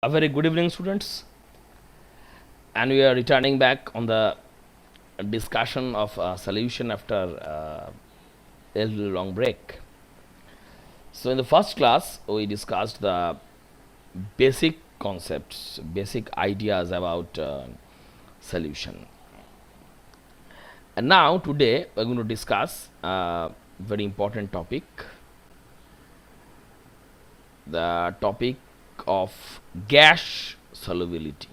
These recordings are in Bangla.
A very good evening, students, and we are returning back on the discussion of solution after a little long break. So, in the first class, we discussed the basic concepts, basic ideas about solution, and now today we're going to discuss a very important topic, the topic of gas solubility.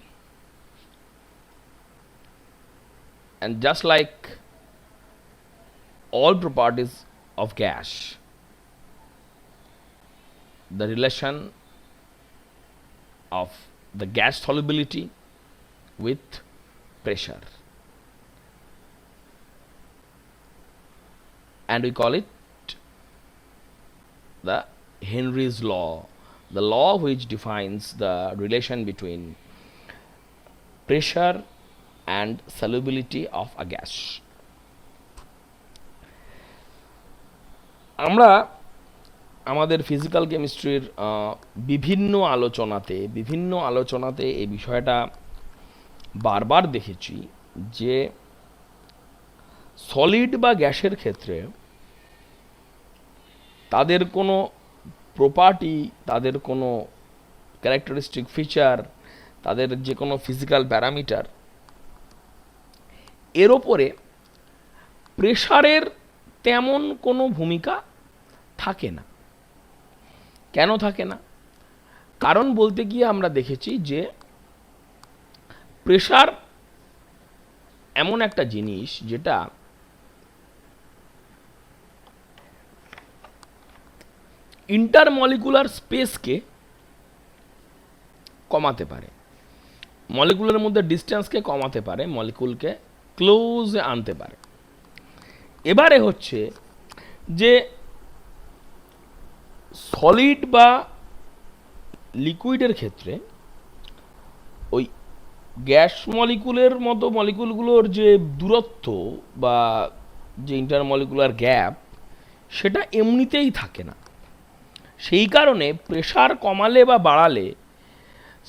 And just like all properties of gas, the relation of the gas solubility with pressure, and we call it the Henry's law, the law which defines the relation between pressure and solubility of a gas. আমরা আমাদের ফিজিক্যাল কেমিস্ট্রির বিভিন্ন আলোচনাতে এই বিষয়টা বারবার দেখেছি যে সলিড বা গ্যাসের ক্ষেত্রে তাদের কোনো প্রপার্টি, তাদের কোনো ক্যারেক্টারিস্টিক ফিচার, তাদের যে কোনো ফিজিক্যাল প্যারামিটার, এর ওপরে প্রেশারের তেমন কোনো ভূমিকা থাকে না। কেন থাকে না? কারণ বলতে গিয়ে আমরা দেখেছি যে প্রেশার এমন একটা জিনিস যেটা ইন্টারমলিকুলার স্পেসকে কমাতে পারে, মলিকুলের মধ্যে ডিস্টেন্সকে কমাতে পারে, মলিকুলকে ক্লোজে আনতে পারে। এবারে হচ্ছে যে সলিড বা লিকুইডের ক্ষেত্রে ওই গ্যাস মলিকুলের মতো মলিকুলগুলোর যে দূরত্ব বা যে ইন্টারমলিকুলার গ্যাপ, সেটা এমনিতেই থাকে না। সেই কারণে প্রেশার কমালে বা বাড়ালে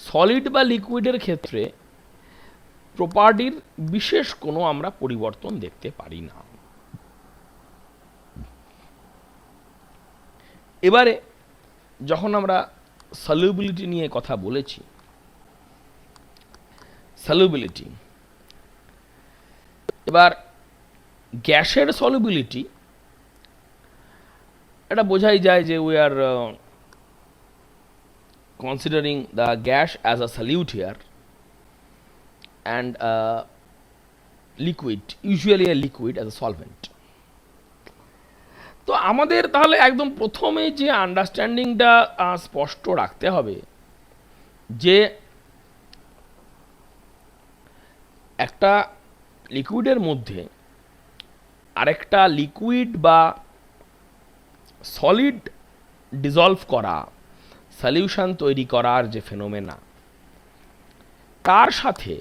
সলিড বা লিকুইডের ক্ষেত্রে প্রপার্টির বিশেষ কোনো আমরা পরিবর্তন দেখতে পারি না। এবারে যখন আমরা সলিউবিলিটি নিয়ে কথা বলেছি, সলিউবিলিটি, এবার গ্যাসের সলিউবিলিটি এটা বোঝাই যায় যে we are considering the gas as a solute here and liquid, usually a liquid as a solvent. তো আমাদের তাহলে একদম প্রথমে যে আন্ডারস্ট্যান্ডিংটা স্পষ্ট রাখতে হবে যে একটা লিকুইডের মধ্যে আরেকটা লিকুইড বা সলিড ডিজলভ করা, সলিউশন তৈরি করার যে ফেনোমেনা, তার সাথে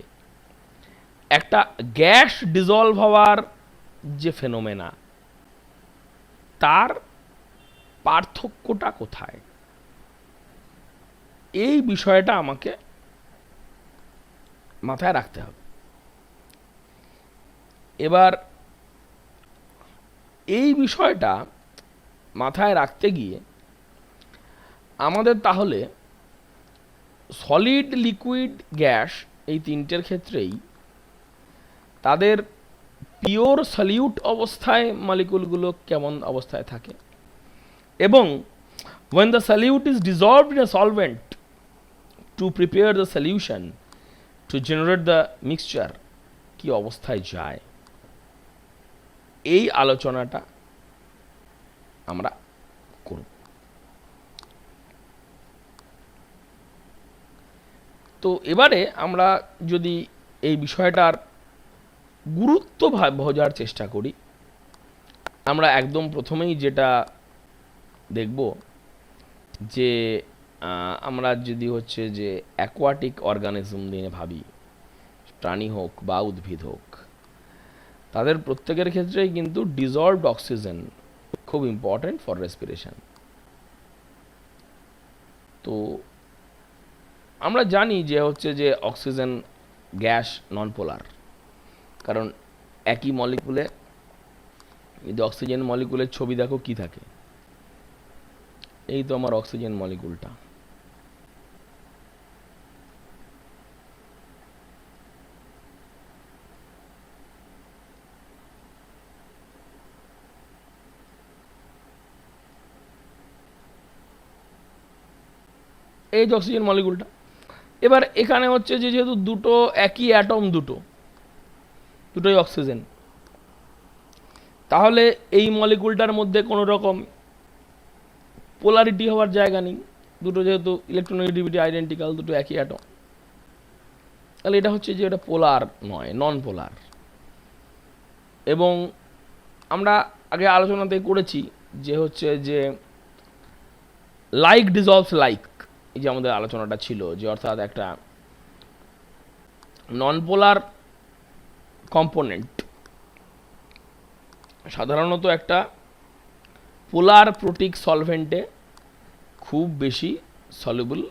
একটা গ্যাস ডিজলভ হওয়ার যে ফেনোমেনা, তার পার্থক্যটা কোথায়, এই বিষয়টা আমাকে মাথায় রাখতে হবে। এবার এই বিষয়টা মাথায় রাখতে গিয়ে আমাদের তাহলে সলিড, লিকুইড, গ্যাস এই তিনটের ক্ষেত্রেই তাদের পিওর সলিউট অবস্থায় মলিকুলগুলো কেমন অবস্থায় থাকে, এবং when the solute is dissolved in a solvent to prepare the solution to generate the mixture, কি অবস্থায় যায়, এই আলোচনাটা আমরা করব। তো এবারে আমরা যদি এই বিষয়টার গুরুত্ব বোঝার চেষ্টা করি, আমরা একদম প্রথমেই যেটা দেখব যে আমরা যদি হচ্ছে যে অ্যাকোয়াটিক অর্গানিজম নিয়ে ভাবি, প্রাণী হোক বা উদ্ভিদ হোক, তাদের প্রত্যেকের ক্ষেত্রেই কিন্তু ডিজলভড অক্সিজেন খুব ইম্পর্টেন্ট ফর রেসপিরেশন। তো আমরা জানি যে হচ্ছে যে অক্সিজেন গ্যাস নন পোলার, কারণ একই মলিকুলে যদি অক্সিজেন মলিকুলের ছবি দেখো কি থাকে, এই তো আমার অক্সিজেন মলিকুলটা। এই যে অক্সিজেন মলিকুলটা। এবার এখানে হচ্ছে যে যেহেতু দুটো একই অ্যাটম, দুটোই অক্সিজেন, তাহলে এই মলিকুলটার মধ্যে কোনো রকম পোলারিটি হওয়ার জায়গা নেই। দুটো যেহেতু ইলেকট্রোনেগেটিভিটি আইডেন্টিক্যাল, দুটো একই অ্যাটম, তাহলে এটা হচ্ছে যে এটা পোলার নয়, নন পোলার। এবং আমরা আগে আলোচনাতে করেছি যে হচ্ছে যে লাইক ডিজলভস লাইক, এই যে আমাদের আলোচনাটা ছিল, যে অর্থাৎ একটা নন পোলার কম্পোনেন্ট সাধারণত একটা পোলার প্রোটিক সলভেন্টে খুব বেশি সলিউবল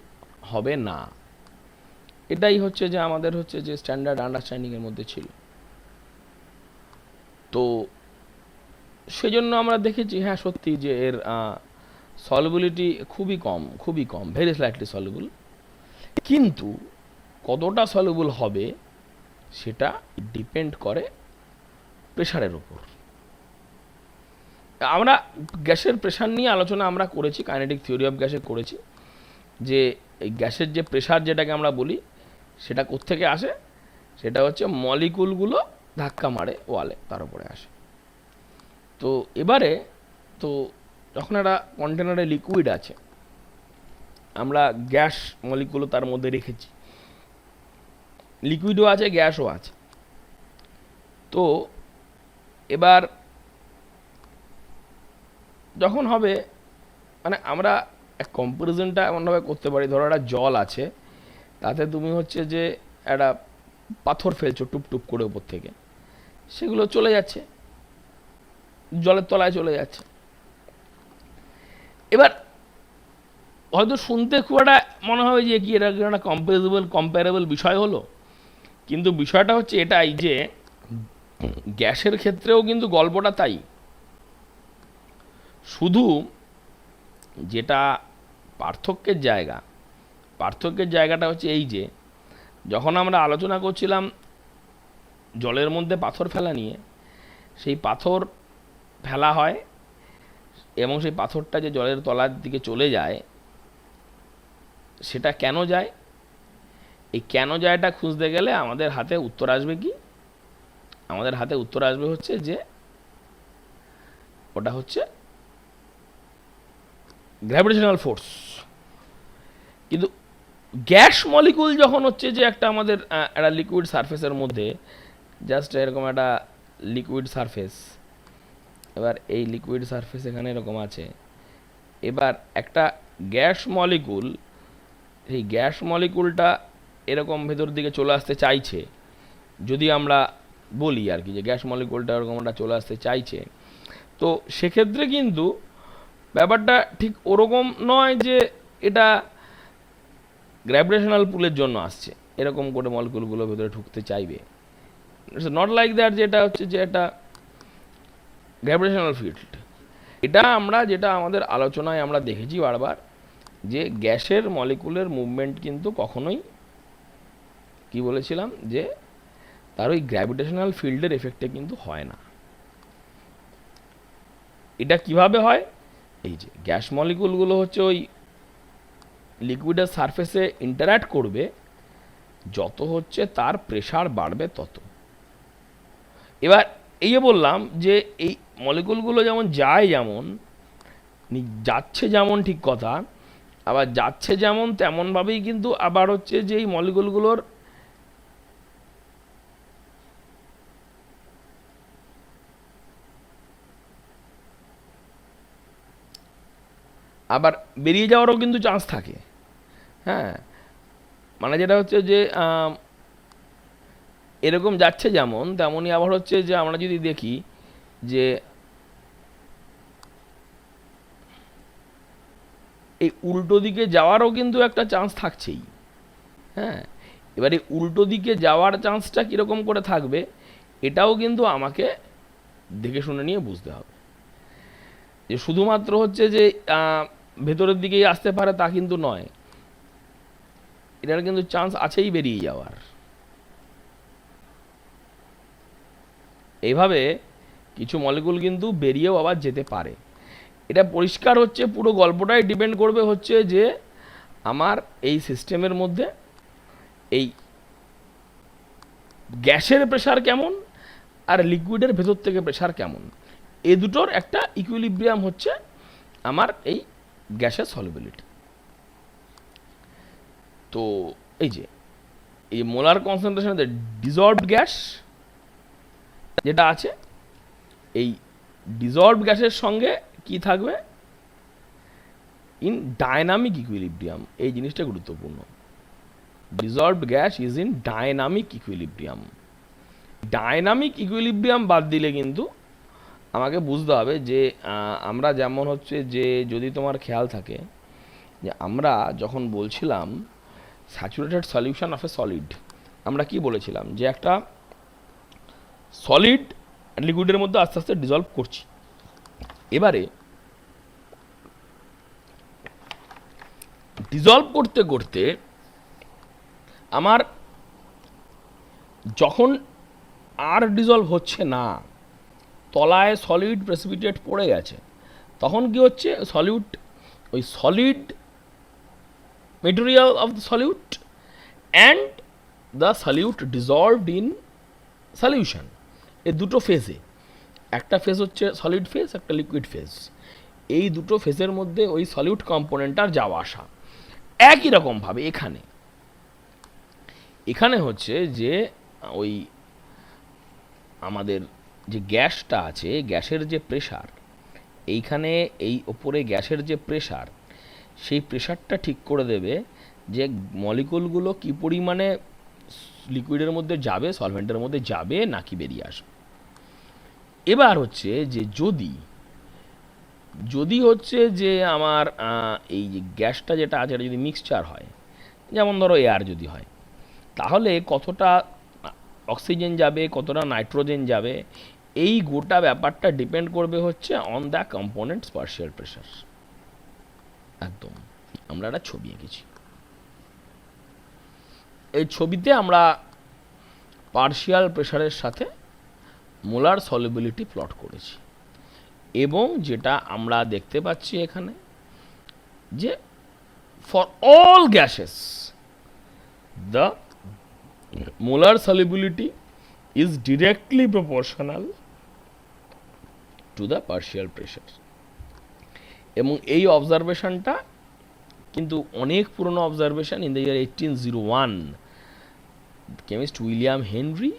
হবে না। এটাই হচ্ছে যে আমাদের হচ্ছে যে স্ট্যান্ডার্ড আন্ডারস্ট্যান্ডিংয়ের মধ্যে ছিল। তো সেজন্য আমরা দেখেছি হ্যাঁ সত্যি যে এর সলিবিলিটি খুবই কম, ভেরি স্লাইটলি সলিউবল। কিন্তু কতটা সলিউবল হবে সেটা ডিপেন্ড করে প্রেশারের উপর। আমরা গ্যাসের প্রেশার নিয়ে আলোচনা আমরা করেছি, কাইনেটিক থিওরি অফ গ্যাসে করেছি, যে এই গ্যাসের যে প্রেশার যেটাকে আমরা বলি সেটা কোত্থেকে আসে, সেটা হচ্ছে মলিকুলগুলো ধাক্কা মারে ওয়ালে, তার উপরে আসে। তো এবারে তো যখন একটা কন্টেনারে লিকুইড আছে, আমরা গ্যাস মলিকুল তার মধ্যে রেখেছি, লিকুইডও আছে গ্যাসও আছে। তো এবার যখন হবে, মানে আমরা এক কম্পারিজনটা এমনভাবে করতে পারি, ধরো একটা জল আছে, তাতে তুমি হচ্ছে যে একটা পাথর ফেলছো টুপ করে উপর থেকে, সেগুলো চলে যাচ্ছে, জলের তলায় চলে যাচ্ছে। এবার হয়তো শুনতে খুব একটা মনে হবে যে কি এটা একটা কম্পারেবল বিষয় হলো, কিন্তু বিষয়টা হচ্ছে এটাই যে গ্যাসের ক্ষেত্রেও কিন্তু গল্পটা তাই। শুধু যেটা পার্থক্যের জায়গাটা হচ্ছে এই যে যখন আমরা আলোচনা করছিলাম জলের মধ্যে পাথর ফেলা নিয়ে, সেই পাথর ফেলা হয় এবং সেই পাথরটা যে জলের তলার দিকে চলে যায়, সেটা কেন যায়, এই কেন যায়টা খুঁজতে গেলে আমাদের হাতে উত্তর আসবে কি, আমাদের হাতে উত্তর আসবে হচ্ছে যে ওটা হচ্ছে গ্র্যাভিটেশনাল ফোর্স। কিন্তু গ্যাস মলিকুল যখন হচ্ছে যে একটা আমাদের একটা লিকুইড সারফেসের মধ্যে, জাস্ট এরকম একটা লিকুইড সারফেস, এবার এই লিকুইড সারফেস এখানে এরকম আছে, এবার একটা গ্যাস মলিকুল, এই গ্যাস মলিকুলটা এরকম ভেতর দিকে চলে আসতে চাইছে, যদি আমরা বলি আর কি যে গ্যাস মলিকুলটা এরকমটা চলে আসতে চাইছে, তো সেক্ষেত্রে কিন্তু ব্যাপারটা ঠিক ওরকম নয় যে এটা গ্র্যাভিটেশনাল পুলের জন্য আসছে, এরকম করে মলিকুলগুলো ভেতরে ঢুকতে চাইবে, ইটস নট লাইক দ্যাট, যেটা হচ্ছে যে এটা গ্র্যাভিটেশনাল ফিল্ড। এটা আমরা যেটা আমাদের আলোচনায় আমরা দেখেছি বারবার, যে গ্যাসের মলিকুলের মুভমেন্ট কিন্তু কখনোই, কি বলেছিলাম, যে তার ওই গ্র্যাভিটেশনাল ফিল্ডের এফেক্টে কিন্তু হয় না। এটা কিভাবে হয়, এই যে গ্যাস মলিকুলগুলো হচ্ছে ওই লিকুইডের সারফেসে ইন্টারঅ্যাক্ট করবে, যত হচ্ছে তার প্রেশার বাড়বে তত। এবার এই যে বললাম যে এই মলিকুলগুলো যেমন যায়, যেমন যাচ্ছে যেমন ঠিক কথা, আবার যাচ্ছে যেমন তেমনভাবেই কিন্তু আবার হচ্ছে যে এই মলিকুলগুলোর আবার বেরিয়ে যাওয়ারও কিন্তু চান্স থাকে। হ্যাঁ, মানে যেটা হচ্ছে যে এরকম যাচ্ছে যেমন তেমনই আবার হচ্ছে যে আমরা যদি দেখি যে এই উল্টো দিকে যাওয়ারও কিন্তু একটা চান্স থাকছেই। হ্যাঁ, এবারে উল্টো দিকে যাওয়ার চান্সটা কীরকম করে থাকবে এটাও কিন্তু আমাকে দেখে শুনে নিয়ে বুঝতে হবে। যে শুধুমাত্র হচ্ছে যে ভেতরের দিকেই আসতে পারে তা কিন্তু নয়, এটার কিন্তু চান্স আছেই বেরিয়ে যাওয়ার। এইভাবে কিছু মলিকুল কিন্তু বেরিয়েও আবার যেতে পারে। এটা পরিষ্কার হচ্ছে পুরো গল্পটাই ডিপেন্ড করবে হচ্ছে যে আমার এই সিস্টেমের মধ্যে এই গ্যাসের প্রেশার কেমন আর লিকুইডের ভেতর থেকে প্রেশার কেমন, এই দুটোর একটা ইকুইলিব্রিয়াম হচ্ছে আমার এই গ্যাসের সলিবিলিটি। তো এই যে এই মোলার কনসেন্ট্রেশন ডিজলভড গ্যাস যেটা আছে, এই ডিজলভড গ্যাসের সঙ্গে কি থাকবে, ইন ডায়নামিক ইকুইলিব্রিয়াম। এই জিনিসটা গুরুত্বপূর্ণ। Dissolved gas is in dynamic equilibrium. Dynamic equilibrium বাদ দিলে কিন্তু আমাকে বুঝতে হবে যে আমরা যেমন হচ্ছে যে যদি তোমার খেয়াল থাকে যে আমরা যখন বলছিলাম saturated solution of A solid, আমরা কি বলেছিলাম যে একটা সলিড লিকুইডের মধ্যে আস্তে আস্তে ডিজলভ করছি। এবারে ডিজলভ করতে করতে আমার যখন আর ডিজলভ হচ্ছে না, তলায় সলিড প্রেসিপিটেট পড়ে গেছে, তখন কি হচ্ছে সলিউট, ওই solid material of the solute and the solute dissolved in solution, এই দুটো ফেজে, একটা ফেজ হচ্ছে সলিড ফেজ, একটা লিকুইড ফেজ, এই দুটো ফেজের মধ্যে ওই সলিউট কম্পোনেন্টটার যাওয়া আসা। একই রকমভাবে এখানে এখানে হচ্ছে যে ওই আমাদের যে গ্যাসটা আছে, গ্যাসের যে প্রেশার, এইখানে এই ওপরে গ্যাসের যে প্রেশার, সেই প্রেশারটা ঠিক করে দেবে যে মলিকুলগুলো কি পরিমাণে লিকুইডের মধ্যে যাবে, সলভেন্টের মধ্যে যাবে নাকি বেরিয়ে আসবে। এবার হচ্ছে যে যদি হচ্ছে যে আমার এই যে গ্যাসটা যেটা আছে এটা যদি মিক্সচার হয়, যেমন ধরো এয়ার যদি হয়, তাহলে কতটা অক্সিজেন যাবে, কতটা নাইট্রোজেন যাবে, এই গোটা ব্যাপারটা ডিপেন্ড করবে হচ্ছে on the components partial pressure. একদম আমরা একটা ছবি এঁকেছি, এই ছবিতে আমরা পার্শিয়াল প্রেশারের সাথে মোলার সলিবিলিটি প্লট করেছি, এবং যেটা আমরা দেখতে পাচ্ছি এখানে যে for all gases the molar solubility is directly proportional to the partial pressure. এবং এই অবজারভেশনটা কিন্তু অনেক পুরনো observation. In the year 1801 chemist William Henry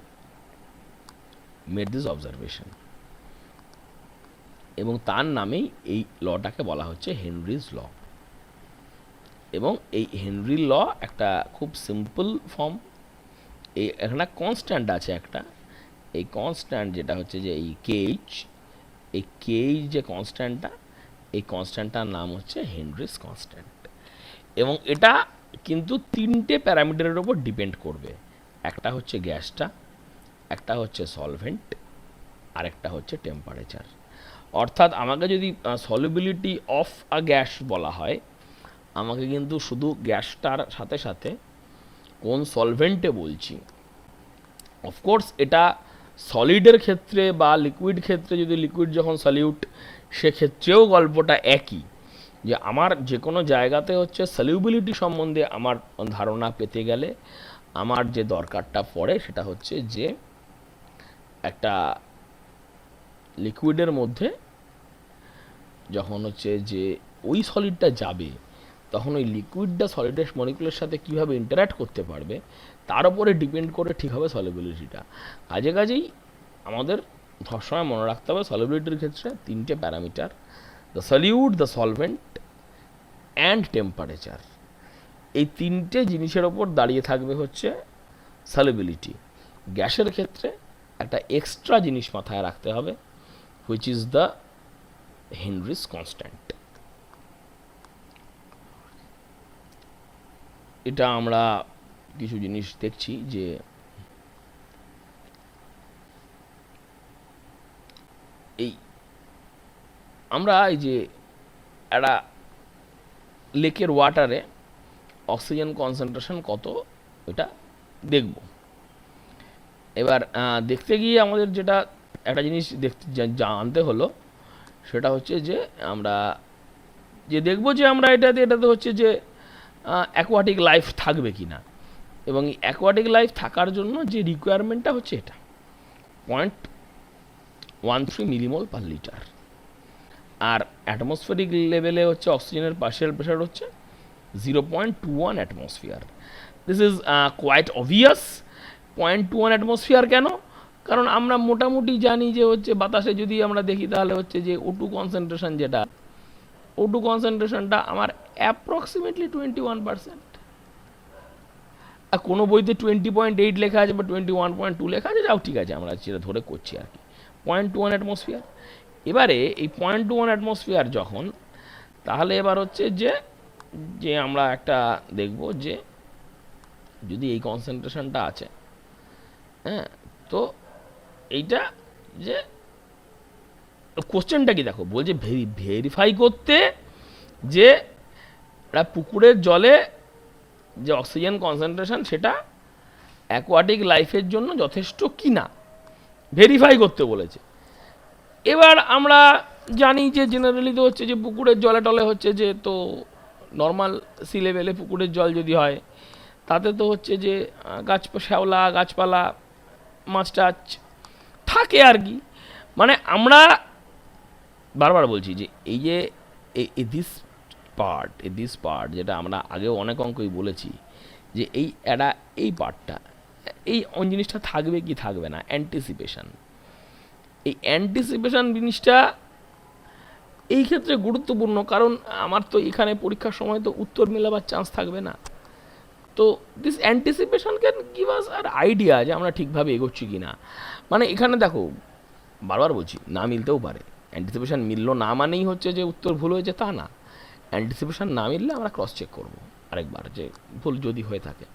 made this observation, এবং তার নামেই এই লটাকে বলা হচ্ছে হেনরিজ ল। এবং এই হেনরি ল একটা খুব সিম্পল ফর্ম। এই এখানে কনস্ট্যান্ট আছে একটা, এই কনস্ট্যান্ট যেটা হচ্ছে যে এই কেইচ, এই কেইচ যে কনস্ট্যান্টটা, এই কনস্ট্যান্টটার নাম হচ্ছে হেনরিস কনস্ট্যান্ট। এবং এটা কিন্তু তিনটে প্যারামিটারের ওপর ডিপেন্ড করবে। একটা হচ্ছে গ্যাসটা, একটা হচ্ছে সলভেন্ট, আর একটা হচ্ছে টেম্পারেচার। অর্থাৎ আমাকে যদি সলিবিলিটি অফ আ গ্যাস বলা হয়, আমাকে কিন্তু শুধু গ্যাসটার সাথে সাথে কোন সলভেন্টে বলছি, অফকোর্স এটা সলিডের ক্ষেত্রে বা লিকুইড ক্ষেত্রে, যদি লিকুইড যখন সলিউট, সেক্ষেত্রেও গল্পটা একই, যে আমার যে কোনো জায়গাতে হচ্ছে সলিউবিলিটি সম্বন্ধে আমার ধারণা পেতে গেলে আমার যে দরকারটা পড়ে সেটা হচ্ছে যে একটা লিকুইডের মধ্যে যখন হচ্ছে যে ওই সলিডটা যাবে, তখন ওই লিকুইডটা সলিডের মলিকুলের সাথে কীভাবে ইন্টারাক্ট করতে পারবে তার উপরে ডিপেন্ড করে ঠিক হবে সলিবিলিটিটা। কাজেই আমাদের সবসময় মনে রাখতে হবে সলিবিলিটির ক্ষেত্রে তিনটে parameter, the solute, the solvent and temperature. এই তিনটে জিনিসের ওপর দাঁড়িয়ে থাকবে হচ্ছে সলিবিলিটি। গ্যাসের ক্ষেত্রে একটা এক্সট্রা জিনিস মাথায় রাখতে হবে, which is the Henry's constant. এটা আমরা কিছু জিনিস দেখছি যে এই আমরা এই যে একটা লেকের ওয়াটারে অক্সিজেন কনসেন্ট্রেশন কত এটা দেখব। এবার দেখতে গিয়ে আমাদের যেটা একটা জিনিস দেখতে জানতে হলো সেটা হচ্ছে যে আমরা যে দেখব যে আমরা এটাতে হচ্ছে যে অ্যাকোয়াটিক লাইফ থাকবে কি না, এবং এই অ্যাকোয়াটিক লাইফ থাকার জন্য যে রিকোয়ারমেন্টটা হচ্ছে এটা 0.13 মিলিমোল পার লিটার। আর অ্যাটমসফেরিক লেভেলে হচ্ছে অক্সিজেনের পার্শিয়াল প্রেশার হচ্ছে 0.21 atmosphere. This is quite obvious. 0.21 atmosphere কেন? কারণ আমরা মোটামুটি জানি যে হচ্ছে বাতাসে যদি আমরা দেখি তাহলে হচ্ছে যে O2 কনসেন্ট্রেশন, যেটা O2 কনসেন্ট্রেশনটা আমার অ্যাপ্রক্সিমেটলি 21%। আর কোনো বইতে 20.8 লেখা আছে বা 21.2 লেখা আছে, যাও ঠিক আছে, আমরা সেটা ধরে করছি আর কি। 0.21 অ্যাটমসফিয়ার। এবারে এই 0.21 অ্যাটমসফিয়ার যখন, তাহলে এবার হচ্ছে যে যে আমরা একটা দেখব যে যদি এই কনসেন্ট্রেশনটা আছে, হ্যাঁ, তো এইটা যে কোশ্চেনটা কি দেখো, বলছে ভেরিফাই করতে যে পুকুরের জলে যে অক্সিজেন কনসেন্ট্রেশন সেটা অ্যাকোয়াটিক লাইফের জন্য যথেষ্ট কি না ভেরিফাই করতে বলেছে। এবার আমরা জানি যে জেনারেলি তো হচ্ছে যে পুকুরের জলে টলে হচ্ছে যে তো নর্মাল সি লেভেলে পুকুরের জল যদি হয় তাতে তো হচ্ছে যে শ্যাওলা গাছপালা মাছ টাছ থাকে আর কি। মানে আমরা বারবার বলছি যে এই যে দিস পার্ট যেটা আমরা আগেও অনেক অঙ্কই বলেছি যে এই পার্টটা, এই জিনিসটা থাকবে কি থাকবে না, অ্যান্টিসিপেশন। এই অ্যান্টিসিপেশন জিনিসটা এই ক্ষেত্রে গুরুত্বপূর্ণ, কারণ আমার তো এখানে পরীক্ষার সময় তো উত্তর মেলাবার চান্স থাকবে না। তো this anticipation can give us আর আইডিয়া যে আমরা ঠিকভাবে এগোচ্ছি কি না। মানে এখানে দেখো বারবার বলছি না মিলতেও পারে, অ্যান্টিসিপেশন মিললো না মানেই হচ্ছে যে উত্তর ভুল হয়েছে তা না। অ্যান্টিসিপেশন না মিললে আমরা ক্রস চেক করবো আরেকবার যে ভুল যদি হয়ে থাকে,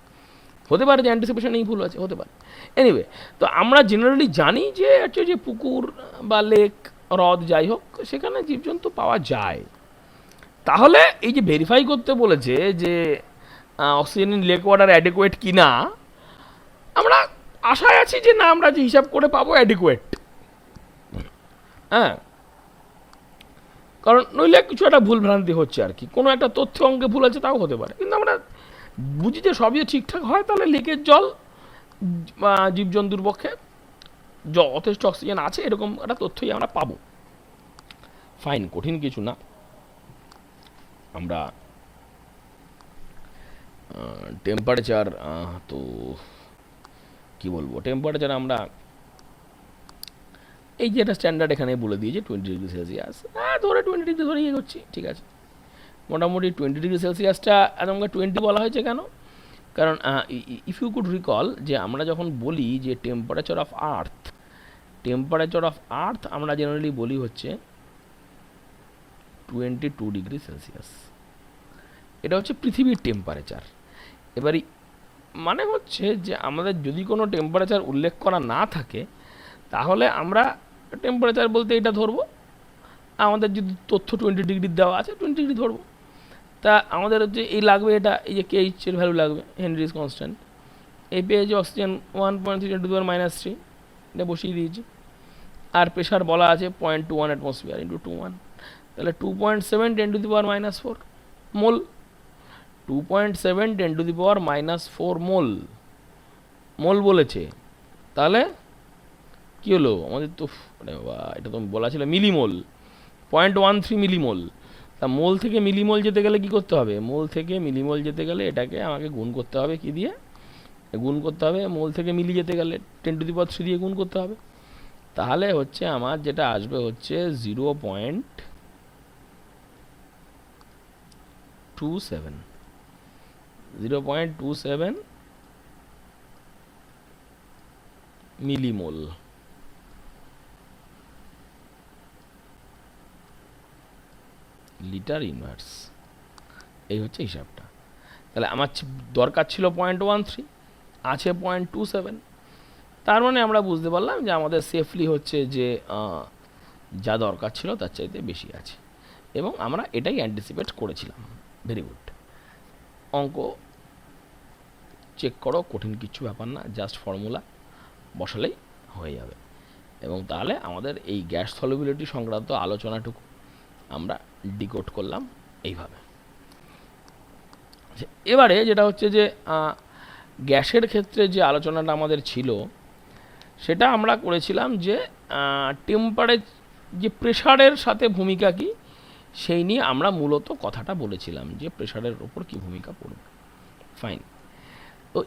হতে পারে যে অ্যান্টিসিপেশনেই ভুল আছে, হতে পারে। এনিওয়ে, তো আমরা জেনারেলি জানি যে হচ্ছে যে পুকুর বা লেক হ্রদ যাই হোক সেখানে জীবজন্তু পাওয়া যায়। তাহলে এই যে ভেরিফাই করতে বলেছে যে oxygen in lake water adequate কি না, আমরা আশায় আছি যে না আমরা যে হিসাব করে পাবো অ্যাডিকুয়েট। হ্যাঁ, কারণ নইলে কিছু একটা ভুল ভ্রান্তি হচ্ছে আর কি, কোনো একটা তথ্য অঙ্কে ভুল আছে তাও হতে পারে, কিন্তু আমরা বুঝি যে সবই ঠিকঠাক হয় তাহলে লেকের জল জীবজন্তুর পক্ষে যথেষ্ট অক্সিজেন আছে এরকম একটা তথ্যই আমরা পাবো। ফাইন, কঠিন কিছু না। আমরা টেম্পারেচার, তো কি বলবো, টেম্পারেচার আমরা এই যে একটা স্ট্যান্ডার্ড এখানে বলে দিয়েছে 20°C, ধরে 20 ডিগ্রি ধরে ইয়ে করছি, ঠিক আছে। মোটামুটি 20°C আমাকে 20 বলা হয়েছে কেন? কারণ ইফ ইউ কুড রিকল যে আমরা যখন বলি যে টেম্পারেচার অফ আর্থ আমরা জেনারেলি বলি হচ্ছে 22°C। এটা হচ্ছে পৃথিবীর টেম্পারেচার। এবারে মানে হচ্ছে যে আমাদের যদি কোনো টেম্পারেচার উল্লেখ করা না থাকে তাহলে আমরা টেম্পারেচার বলতে এটা ধরবো, আমাদের যদি তথ্য 20 ডিগ্রি দেওয়া আছে 20 ডিগ্রি ধরবো। তা আমাদের হচ্ছে এই লাগবে, এটা এই যে KH এর ভ্যালু লাগবে, হেনরিজ কনস্ট্যান্ট। এই পেয়েছি অক্সিজেন 1.3 × 10⁻³ এটা বসিয়ে দিয়েছি। আর প্রেশার বলা আছে 0.21 অ্যাটমসফিয়ার ইন্টু 21, তাহলে 2.7 × 10⁻⁴ মোল। 2.7 × 10⁻⁴ মোল বলেছে। তাহলে কী হলো আমাদের তো, এটা তো বলা ছিল মিলিমোল, 0.13 মিলিমোল। তা মোল থেকে মিলিমোল যেতে গেলে কি করতে হবে? মোল থেকে মিলিমোল যেতে গেলে এটাকে আমাকে গুণ করতে হবে কি দিয়ে? গুণ করতে হবে মোল থেকে মিলি যেতে গেলে 10⁻³ দিয়ে গুণ করতে হবে। তাহলে হচ্ছে আমার যেটা আসবে হচ্ছে 0.27 মিলিমোল। লিটার ইনভার্স, এই হচ্ছে হিসাবটা। তাহলে আমার দরকার ছিল 0.13, আছে 0.27, তার মানে আমরা বুঝতে পারলাম যে আমাদের সেফলি হচ্ছে যে যা দরকার ছিল তার চাইতে বেশি আছে, এবং আমরা এটাই অ্যান্টিসিপেট করেছিলাম। Very good. অঙ্ক চেক করো, কঠিন কিছু ব্যাপার না, জাস্ট ফর্মুলা বসালেই হয়ে যাবে। এবং তাহলে আমাদের এই গ্যাস সলিবিলিটি সংক্রান্ত আলোচনাটুকু আমরা ডিকোড করলাম এইভাবে। এবারে যেটা হচ্ছে যে গ্যাসের ক্ষেত্রে যে আলোচনাটা আমাদের ছিল সেটা আমরা করেছিলাম যে যে প্রেশারের সাথে ভূমিকা কি সেই নিয়ে আমরা মূলত কথাটা বলেছিলাম, যে প্রেশারের ওপর কি ভূমিকা পড়বে। ফাইন। তো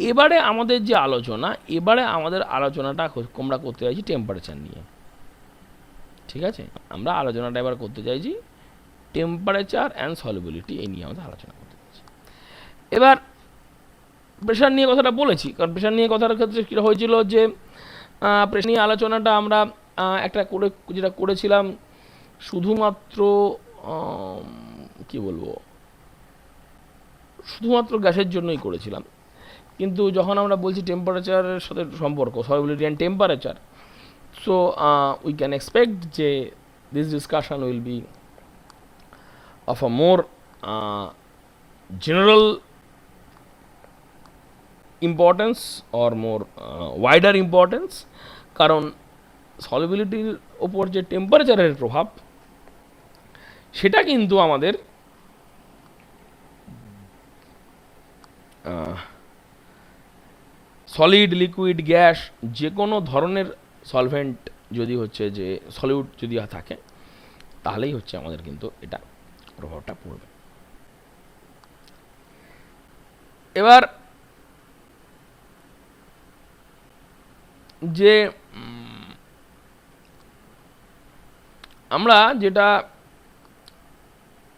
এবারে আমাদের যে আলোচনা, এবারে আমাদের আলোচনাটা আমরা করতে চাইছি টেম্পারেচার নিয়ে। ঠিক আছে, আমরা আলোচনাটা এবার করতে চাইছি টেম্পারেচার অ্যান্ড সলিবিলিটি, এই নিয়ে আমাদের আলোচনা করতে চাইছি। এবার প্রেশার নিয়ে কথাটা বলেছি, কারণ প্রেশার নিয়ে কথার ক্ষেত্রে কী হয়েছিল যে প্রেশার নিয়ে আলোচনাটা আমরা একটা করে যেটা করেছিলাম শুধুমাত্র কি বলবো, শুধুমাত্র গ্যাসের জন্যই করেছিলাম। কিন্তু যখন আমরা বলছি টেম্পারেচারের সাথে সম্পর্ক, solubility and temperature, so we can expect যে this discussion will be of a more general importance or more wider importance, কারণ সলিবিলিটির ওপর যে টেম্পারেচারের প্রভাব সেটা কিন্তু আমাদের সলিড, লিকুইড, গ্যাস যে কোনো ধরনের সলভেন্ট যদি হচ্ছে যে সলিউট যদি থাকে তাহলেই হচ্ছে আমাদের কিন্তু এটা প্রভাবটা পড়বে। এবার যে আমরা যেটা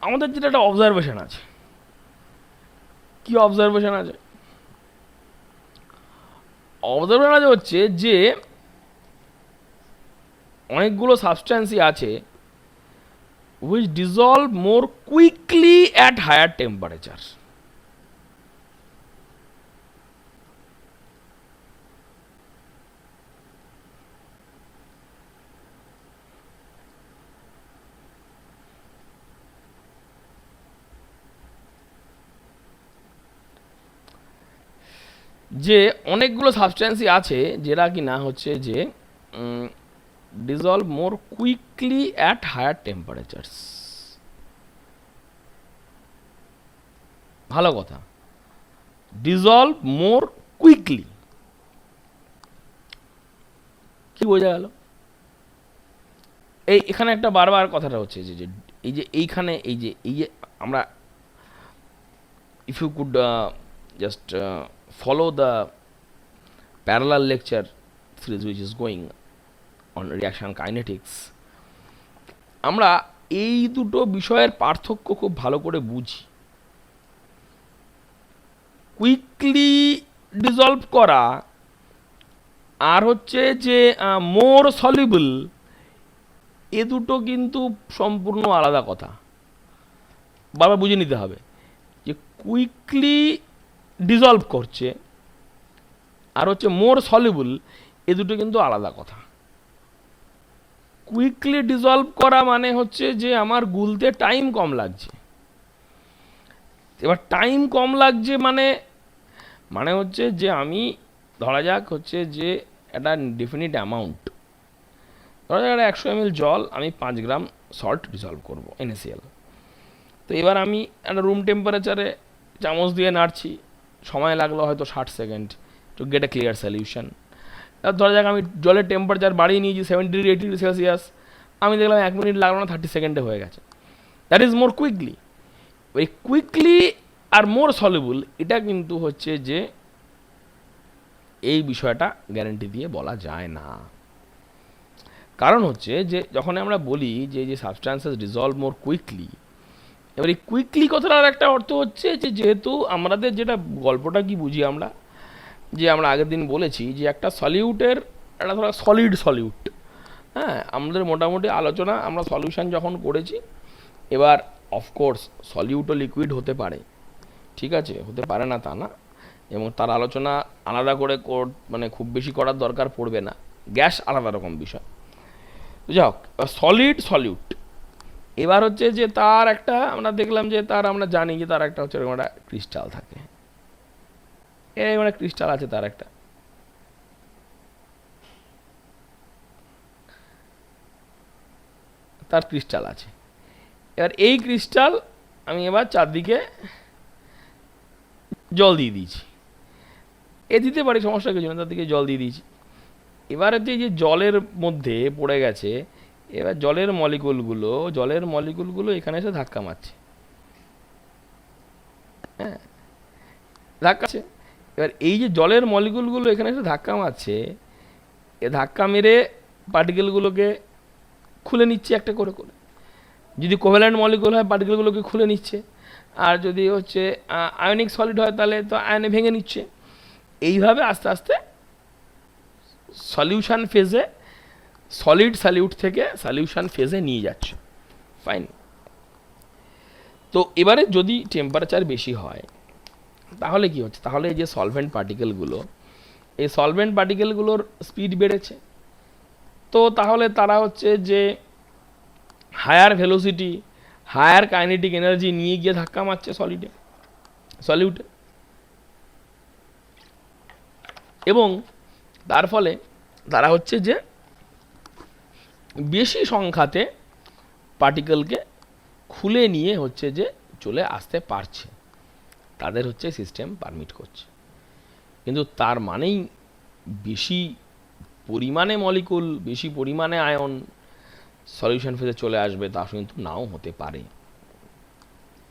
আমাদের যেটা একটা অবজারভেশন আছে, কি অবজারভেশন আছে? অবজারভেশন আছে হচ্ছে যে অনেকগুলো সাবস্ট্যান্সই আছে which dissolve more quickly at higher temperature. যে অনেকগুলো সাবস্ট্যান্সই আছে যেটা কি না হচ্ছে যে dissolve more quickly at higher temperatures. ভালো কথা, ডিজলভ মোর কুইকলি, কি বোঝা গেল? এখানে একটা বারবার কথাটা হচ্ছে যে এইখানে এই যে আমরা if you could just follow the parallel lecture series which is going on reaction kinetics, আমরা এই দুটো বিষয়ের পার্থক্য খুব ভালো করে বুঝি। কুইকলি ডিজলভ করা আর হচ্ছে যে মোর সলিবল, এ দুটো কিন্তু সম্পূর্ণ আলাদা কথা, বারবার বুঝে নিতে হবে। যে কুইকলি ডিজলভ করছে আর হচ্ছে মোর সলিবল, এ দুটো কিন্তু আলাদা কথা। কুইকলি ডিজলভ করা মানে হচ্ছে যে আমার গুলতে টাইম কম লাগছে। এবার টাইম কম লাগছে মানে হচ্ছে যে আমি ধরা যাক হচ্ছে যে একটা ডেফিনিট অ্যামাউন্ট, ধরা যাক 100 ml জল আমি 5 গ্রাম সল্ট ডিজলভ করবো NaCl। তো এবার আমি একটা রুম টেম্পারেচারে চামচ দিয়ে নাড়ছি, সময় লাগলো হয়তো 60 second to get A clear solution. ধরা যাক আমি জলের টেম্পারেচার বাড়িয়ে নিয়েছি 70-80°C, আমি দেখলাম 1 মিনিট লাগলো না, 30 সেকেন্ডে হয়ে গেছে। That is more quickly. ওই কুইকলি আর মোর সলিবল এটা কিন্তু হচ্ছে যে এই বিষয়টা গ্যারান্টি দিয়ে বলা যায় না। কারণ হচ্ছে যে যখন আমরা বলি যে সাবস্ট্যান্সেস ডিজলভ মোর কুইকলি, এবার এই কুইকলি কথাটার একটা অর্থ হচ্ছে যে যেহেতু আমাদের যেটা গল্পটা কি বুঝি আমরা, যে আমরা আগের দিন বলেছি যে একটা সলিউটের একটা ধরো সলিড সলিউট, হ্যাঁ, আমাদের মোটামুটি আলোচনা আমরা সলিউশন যখন করেছি, এবার অফকোর্স সলিউটও লিকুইড হতে পারে, ঠিক আছে, হতে পারে না তা না, এবং তার আলোচনা আলাদা করে মানে খুব বেশি করার দরকার পড়বে না। গ্যাস আলাদা রকম বিষয়। যাই হোক, সলিড সলিউট। এবার হচ্ছে যে তার একটা আমরা দেখলাম যে তার আমরা জানি যে তার একটা হচ্ছে এরকম একটা ক্রিস্টাল থাকে, এরকম একটা ক্রিস্টাল আছে, তার একটা তার ক্রিস্টাল আছে। এবার এই ক্রিস্টাল আমি এবার চারদিকে জল দিয়ে দিয়েছি, এ দিতে পারি, সমস্যা কিছু না, তার দিকে জল দিয়ে দিয়েছি। এবার হচ্ছে যে জলের মধ্যে পড়ে গেছে, এবার জলের মলিকুলগুলো এখানে এসে ধাক্কা মারছে, হ্যাঁ ধাক্কাছে। এবার এই যে জলের মলিকুলগুলো এখানে এসে ধাক্কা মারছে, এ ধাক্কা মেরে পার্টিকেলগুলোকে খুলে নিচ্ছে একটা করে করে। যদি কোভ্যালেন্ট মলিকুল হয় পার্টিকেলগুলোকে খুলে নিচ্ছে, আর যদি হচ্ছে আয়নিক সলিড হয় তাহলে তো আয়নে ভেঙে নিচ্ছে। এইভাবে আস্তে আস্তে সলিউশন ফেজে, সলিড সলিউট থেকে সলিউশন ফেজে নিয়ে যাচ্ছে। ফাইন। তো এবারে যদি টেম্পারেচার বেশি হয় তাহলে কি হচ্ছে, তাহলে এই যে সলভেন্ট পার্টিকেলগুলো, এই সলভেন্ট পার্টিকেলগুলোর স্পিড বেড়েছে, তো তাহলে তারা হচ্ছে যে higher velocity, higher kinetic energy নিয়ে গিয়ে ধাক্কা মারছে সলিউটে, এবং তার ফলে তারা হচ্ছে যে বেশি সংখ্যাতে পার্টিকেলকে খুলে নিয়ে হচ্ছে যে চলে আসতে পারছে, তাদের হচ্ছে সিস্টেম পারমিট করছে। কিন্তু তার মানেই বেশি পরিমাণে মলিকুল, বেশি পরিমাণে আয়ন সলিউশন ফেজে চলে আসবে তা কিন্তু নাও হতে পারে।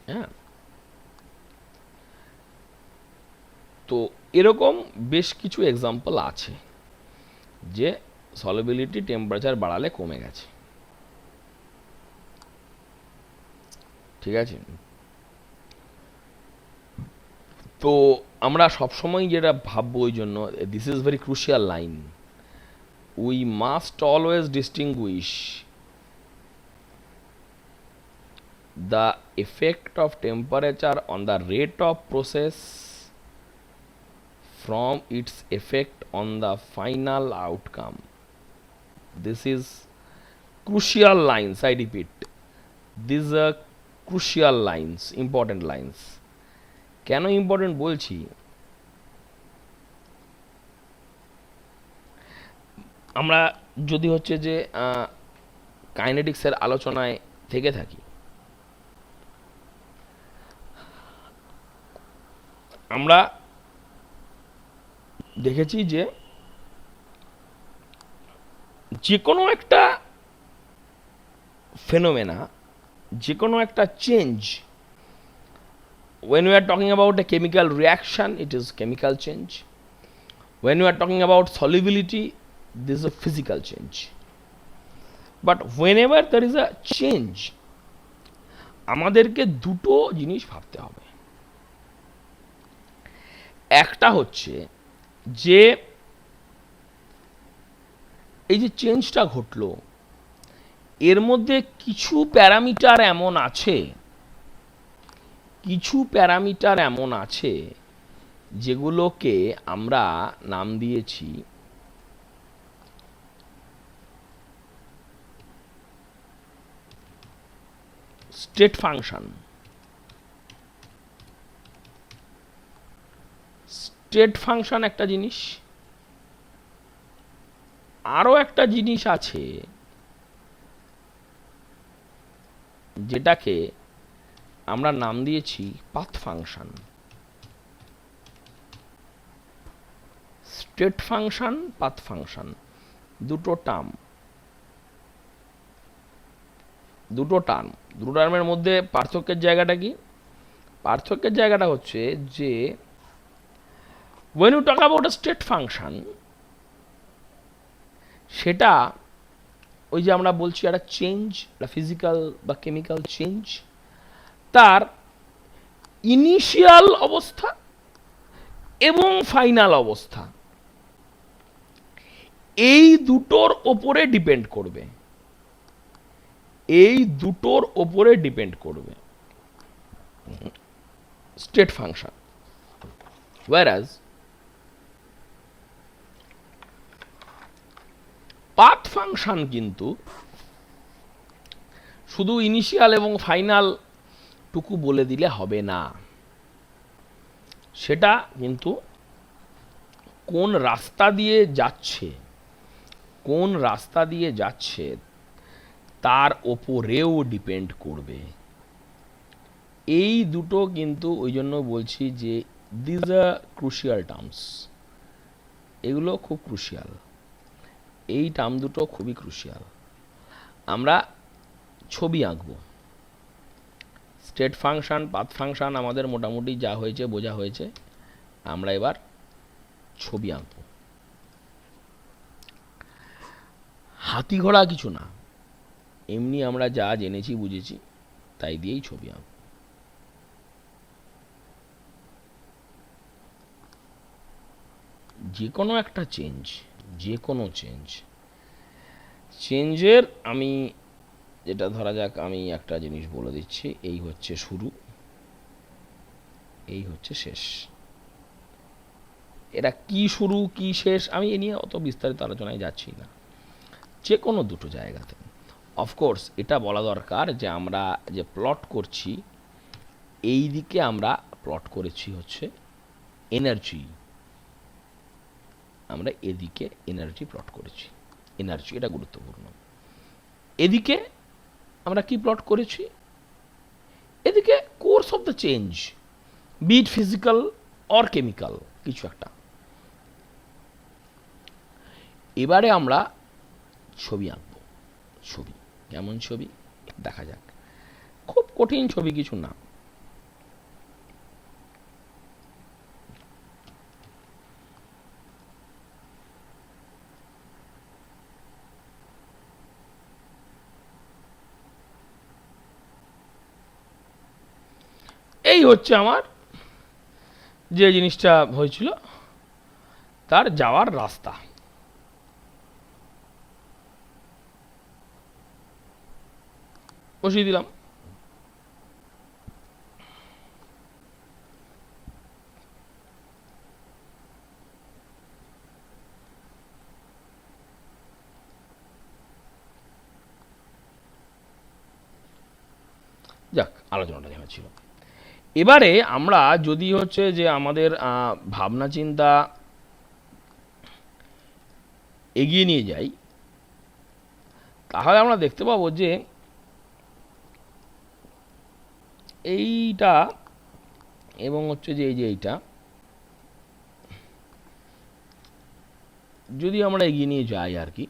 হ্যাঁ, তো এরকম বেশ কিছু এক্সাম্পল আছে যে সলিবিলিটি টেম্পারেচার বাড়ালে কমে গেছে। ঠিক আছে, তো আমরা সবসময় যেটা ভাববো, ওই জন্য this is very crucial line, we must always distinguished the effect of temperature on the rate of process from its effect on the final outcome. This is crucial lines, I repeat, these are crucial lines, important lines. কেন ইম্পর্টেন্ট বলছি, আমরা যদি হচ্ছে যে কাইনেটিক্সের আলোচনায় থেকে থাকি, আমরা দেখেছি যে যে কোনো একটা ফেনোমেনা, যে কোনো একটা change, when we are talking about a chemical reaction, it is chemical change. When we are talking about solubility, this is a physical change. But whenever there is a change, আমাদেরকে দুটো জিনিস ভাবতে হবে। একটা হচ্ছে যে এই যে চেঞ্জটা ঘটলো, এর মধ্যে কিছু প্যারামিটার এমন আছে যেগুলোকে আমরা নাম দিয়েছি স্টেট ফাংশন। স্টেট ফাংশন একটা জিনিস, আরো একটা জিনিস আছে যেটাকে আমরা নাম দিয়েছি path function. State function, path function, দুটো টার্মের মধ্যে পার্থক্যের জায়গাটা কি? পার্থক্যের জায়গাটা হচ্ছে যে when you talk about a state function, সেটা ওই যে আমরা বলছি একটা চেঞ্জ, একটা ফিজিক্যাল বা কেমিক্যাল চেঞ্জ, তার ইনিশিয়াল অবস্থা এবং ফাইনাল অবস্থা এই দুটোর ওপরে ডিপেন্ড করবে। state function, whereas path function কিন্তু শুধু ইনিশিয়াল এবং ফাইনাল টুকু বলে দিলে হবে না, সেটা কিন্তু কোন রাস্তা দিয়ে যাচ্ছে তার ওপরেও ডিপেন্ড করবে। এই দুটো কিন্তু ওই জন্য বলছি যে দিস আর ক্রুশিয়াল টার্মস, এগুলো খুব ক্রুশিয়াল, এই টার্ম দুটো খুবই ক্রুশিয়াল। আমরা ছবি আঁকবো, স্টেট ফাংশন পাথ ফাংশন আমাদের মোটামুটি যা হয়েছে বোঝা হয়েছে, আমরা এবার ছবি আঁকবো। হাতি ঘোড়া কিছু না, এমনি আমরা যা জেনেছি বুঝেছি তাই দিয়েই ছবি আঁকবো। যে কোনো একটা চেঞ্জের আমি যেটা ধরা যাক, আমি একটা জিনিস বলে দিচ্ছি, এই হচ্ছে শুরু, এই হচ্ছে শেষ। এরা কি শুরু কি শেষ আমি এ নিয়ে অত বিস্তারিত আলোচনায় যাচ্ছি না। যে কোনো দুটো জায়গাতে অফকোর্স এটা বলা দরকার যে আমরা যে প্লট করছি, এই দিকে আমরা প্লট করেছি হচ্ছে এনার্জি, আমরা এদিকে এনার্জি প্লট করেছি, এনার্জি এটা গুরুত্বপূর্ণ। এদিকে আমরা কি প্লট করেছি, এদিকে course of the change, be it physical or chemical কিছু একটা। এবারে আমরা ছবি আঁকবো। ছবি কেমন ছবি দেখা যাক, খুব কঠিন ছবি কিছু না। এই হচ্ছে আমার যে জিনিসটা হয়েছিল তার যাওয়ার রাস্তা। বসিয়ে দিলাম। যাক, আলোচনাটা যেমন ছিল। এবারে আমরা যদি হচ্ছে যে আমাদের ভাবনা চিন্তা এগিয়ে নিয়ে যাই, তাহলে আমরা দেখতে পাবো যে এইটা এবং হচ্ছে যে এই যে এইটা যদি আমরা এগিয়ে নিয়ে যাই আর কি,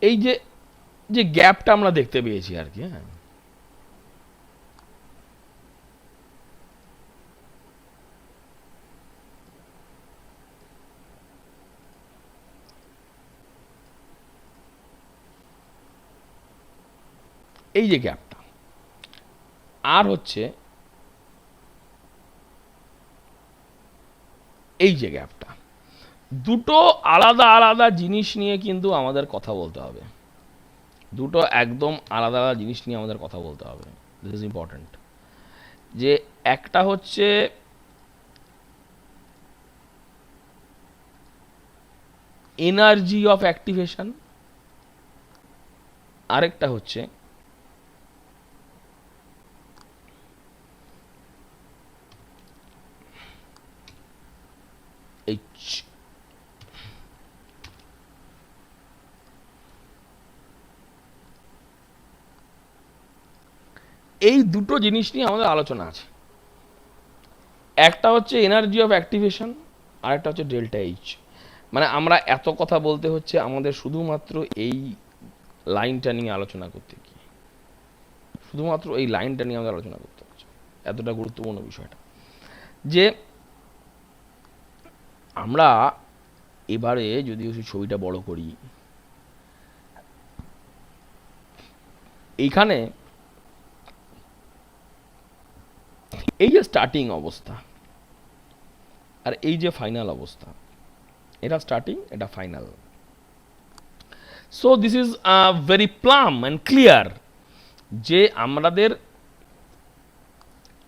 এই যে যে গ্যাপটা আমরা দেখতে পেয়েছি আর কি, হ্যাঁ, এই যে গ্যাপটা আর হচ্ছে এই যে গ্যাপটা, দুটো আলাদা আলাদা জিনিস নিয়ে কিন্তু আমাদের কথা বলতে হবে, দুটো একদম আলাদা আলাদা জিনিস নিয়ে আমাদের কথা বলতে হবে। This is important. যে একটা হচ্ছে এনার্জি অফ অ্যাক্টিভেশন, আরেকটা হচ্ছে এইচ। এই দুটো জিনিস নিয়ে আমাদের আলোচনা আছে। একটা হচ্ছে এনার্জি অফ অ্যাক্টিভেশন, আরেকটা হচ্ছে ডেল্টা এইচ। মানে আমরা এত কথা বলতে হচ্ছে আমাদের শুধুমাত্র এই লাইনটা নিয়ে আলোচনা করতে গিয়ে, শুধুমাত্র এই লাইনটা নিয়ে আমাদের আলোচনা করতে হচ্ছে, এতটা গুরুত্বপূর্ণ বিষয়টা। যে আমরা এবারে যদি ছবিটা বড় করি, এইখানে এই যে স্টার্টিং অবস্থা আর এই যে ফাইনাল অবস্থা, এটা স্টার্টিং, এটা final. So this is very plum and clear যে আমাদের